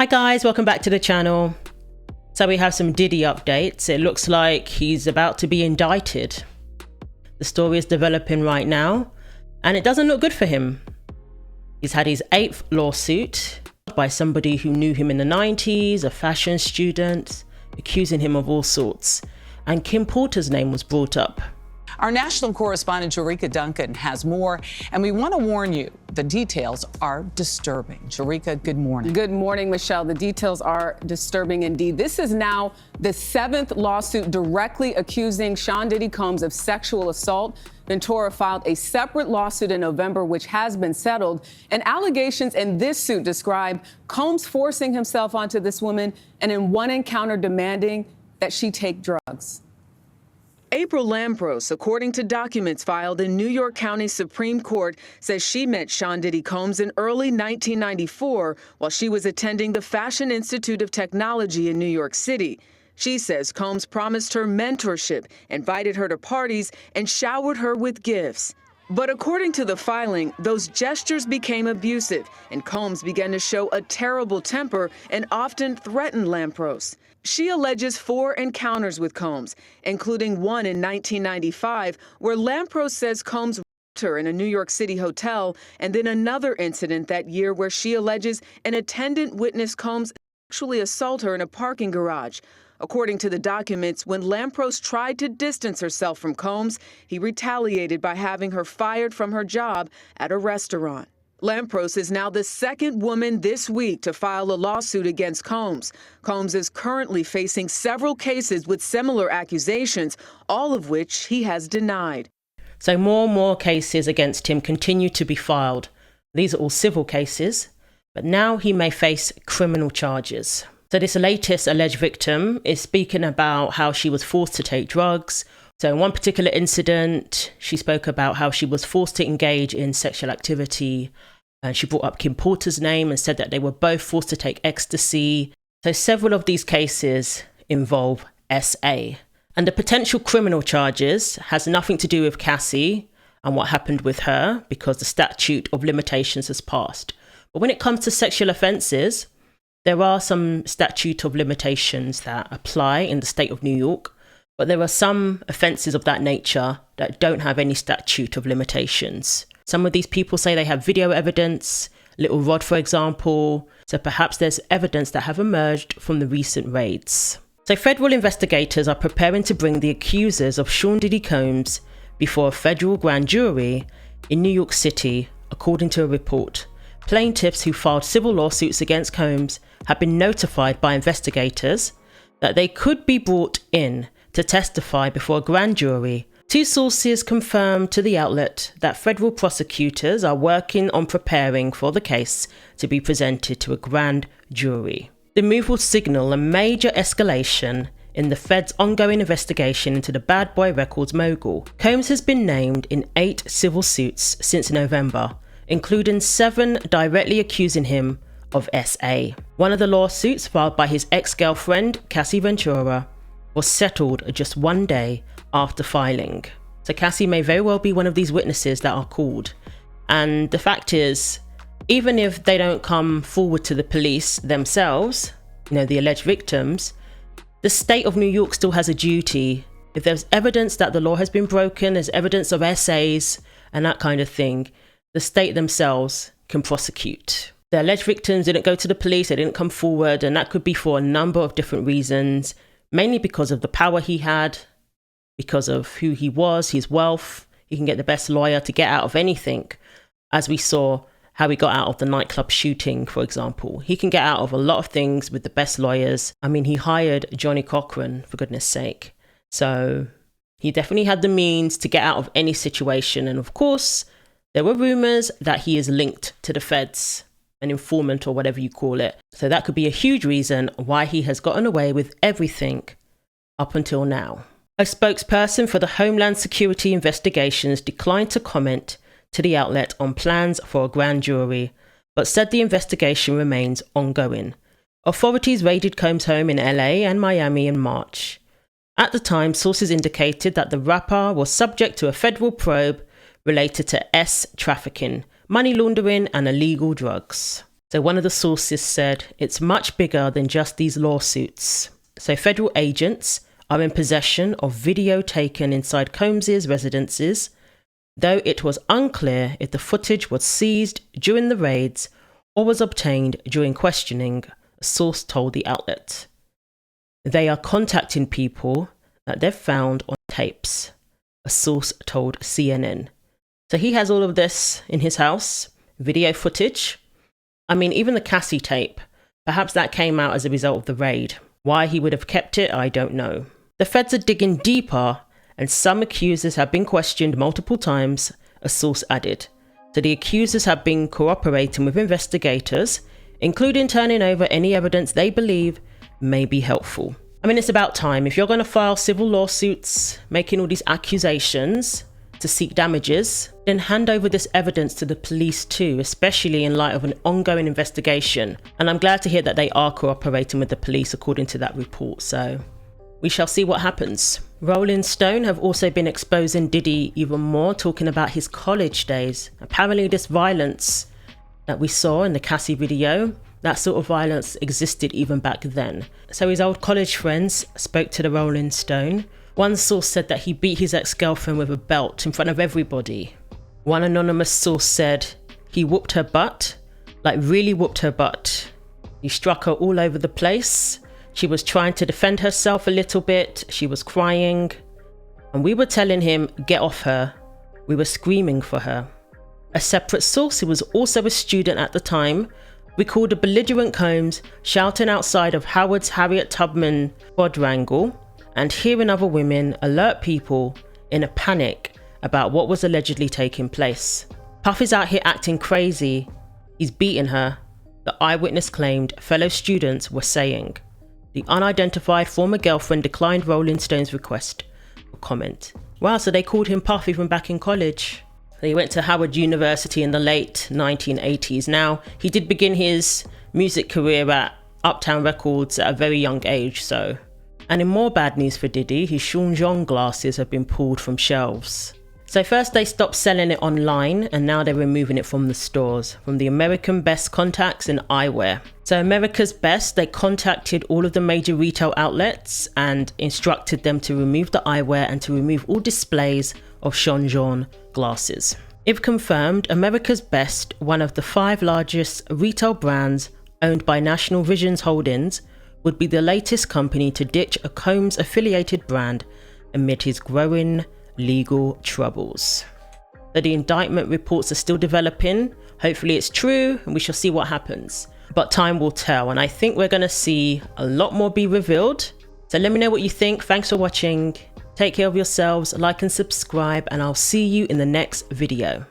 Hi guys, welcome back to the channel. So we have some Diddy updates. It looks like he's about to be indicted. The story is developing right now and it doesn't look good for him. He's had his 8th lawsuit by somebody who knew him in the 90s, a fashion student, accusing him of all sorts. And Kim Porter's name was brought up. Our national correspondent Jerika Duncan has more, and we want to warn you, the details are disturbing. Jerika, good morning. Good morning, Michelle. The details are disturbing indeed. This is now the 7th lawsuit directly accusing Sean Diddy Combs of sexual assault. Ventura filed a separate lawsuit in November, which has been settled. And allegations in this suit describe Combs forcing himself onto this woman and in one encounter demanding that she take drugs. April Lampros, according to documents filed in New York County Supreme Court, says she met Sean Diddy Combs in early 1994 while she was attending the Fashion Institute of Technology in New York City. She says Combs promised her mentorship, invited her to parties, and showered her with gifts. But according to the filing, those gestures became abusive, and Combs began to show a terrible temper and often threatened Lampros. She alleges 4 encounters with Combs, including one in 1995, where Lampros says Combs raped her in a New York City hotel, and then another incident that year where she alleges an attendant witnessed Combs sexually assault her in a parking garage. According to the documents, when Lampros tried to distance herself from Combs, he retaliated by having her fired from her job at a restaurant. Lampros is now the 2nd woman this week to file a lawsuit against Combs. Combs is currently facing several cases with similar accusations, all of which he has denied. So more cases against him continue to be filed. These are all civil cases, but now he may face criminal charges. So this latest alleged victim is speaking about how she was forced to take drugs. So in one particular incident, she spoke about how she was forced to engage in sexual activity. And she brought up Kim Porter's name and said that they were both forced to take ecstasy. So several of these cases involve SA. And the potential criminal charges has nothing to do with Cassie and what happened with her because the statute of limitations has passed. But when it comes to sexual offences, there are some statute of limitations that apply in the state of New York. But there are some offences of that nature that don't have any statute of limitations. Some of these people say they have video evidence, Little Rod for example, so perhaps there's evidence that have emerged from the recent raids. So federal investigators are preparing to bring the accusers of Sean Diddy Combs before a federal grand jury in New York City, according to a report. Plaintiffs who filed civil lawsuits against Combs have been notified by investigators that they could be brought in to testify before a grand jury. 2 sources confirmed to the outlet that federal prosecutors are working on preparing for the case to be presented to a grand jury. The move will signal a major escalation in the Fed's ongoing investigation into the Bad Boy Records mogul. Combs has been named in 8 civil suits since November, including 7 directly accusing him of SA. One of the lawsuits, filed by his ex-girlfriend, Cassie Ventura, was settled just 1 day after filing. So Cassie may very well be one of these witnesses that are called. And the fact is, even if they don't come forward to the police themselves, the alleged victims, the state of New York still has a duty. If there's evidence that the law has been broken, there's evidence of SAs and that kind of thing, the state themselves can prosecute. The alleged victims didn't go to the police, they didn't come forward, and that could be for a number of different reasons. Mainly because of the power he had, because of who he was, his wealth. He can get the best lawyer to get out of anything. As we saw how he got out of the nightclub shooting, for example. He can get out of a lot of things with the best lawyers. I mean, he hired Johnny Cochran, for goodness sake. So he definitely had the means to get out of any situation. And of course, there were rumours that he is linked to the feds, an informant or whatever you call it. So that could be a huge reason why he has gotten away with everything up until now. A spokesperson for the Homeland Security Investigations declined to comment to the outlet on plans for a grand jury, but said the investigation remains ongoing. Authorities raided Combs' home in LA and Miami in March. At the time, sources indicated that the rapper was subject to a federal probe related to trafficking, money laundering and illegal drugs. So one of the sources said it's much bigger than just these lawsuits. So federal agents are in possession of video taken inside Combs's residences, though it was unclear if the footage was seized during the raids or was obtained during questioning, a source told the outlet. They are contacting people that they've found on tapes, a source told CNN. So he has all of this in his house, video footage. I mean, even the Cassie tape, perhaps that came out as a result of the raid. Why he would have kept it, I don't know. The feds are digging deeper, and some accusers have been questioned multiple times, a source added. So the accusers have been cooperating with investigators, including turning over any evidence they believe may be helpful. I mean, it's about time. If you're going to file civil lawsuits, making all these accusations to seek damages, then hand over this evidence to the police too, especially in light of an ongoing investigation. And I'm glad to hear that they are cooperating with the police according to that report, so we shall see what happens. Rolling Stone have also been exposing Diddy even more, talking about his college days. Apparently this violence that we saw in the Cassie video, that sort of violence existed even back then. So his old college friends spoke to the Rolling Stone. One source said that he beat his ex-girlfriend with a belt in front of everybody. One anonymous source said he whooped her butt, like really whooped her butt. He struck her all over the place. She was trying to defend herself a little bit. She was crying. And we were telling him, get off her. We were screaming for her. A separate source, who was also a student at the time, recalled a belligerent Combs shouting outside of Howard's Harriet Tubman quadrangle and hearing other women alert people in a panic about what was allegedly taking place. Puff is out here acting crazy. He's beating her, the eyewitness claimed fellow students were saying. The unidentified former girlfriend declined Rolling Stone's request for comment. Wow, so they called him Puff even back in college. He went to Howard University in the late 1980s. Now, he did begin his music career at Uptown Records at a very young age, so. And in more bad news for Diddy, his Sean John glasses have been pulled from shelves. So first they stopped selling it online, and now they're removing it from the stores, from the American Best Contacts and Eyewear. So America's Best, they contacted all of the major retail outlets and instructed them to remove the eyewear and to remove all displays of Sean John glasses. If confirmed, America's Best, one of the 5 largest retail brands owned by National Visions Holdings, would be the latest company to ditch a Combs affiliated brand amid his growing legal troubles. So the indictment reports are still developing. Hopefully it's true and we shall see what happens. But time will tell, and I think we're going to see a lot more be revealed. So let me know what you think. Thanks for watching. Take care of yourselves, like and subscribe, and I'll see you in the next video.